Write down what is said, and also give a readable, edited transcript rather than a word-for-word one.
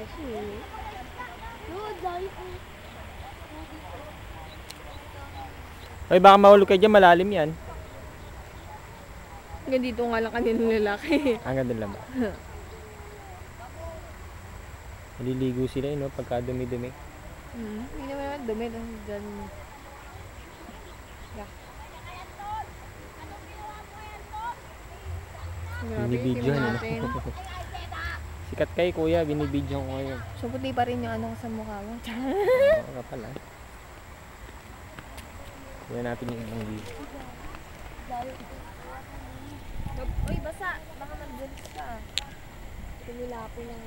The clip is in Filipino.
Shit. Ay, baka mahulog kayo dyan, malalim yan. Hanggang dito nga lang kanina lalaki. Hanggang doon lang ba? Naliligo sila no, pagka dumi-dumi. Hindi naman dumi dyan. Yeah. Binibidyo natin. Sikat kayo kuya, binibidyo ko kayo. So puti pa rin yung ano sa mukha mo. Oo ka pala. Tignan natin yung ibang view. Uy, basa. Baka mag-dance ka. Tumila po lang.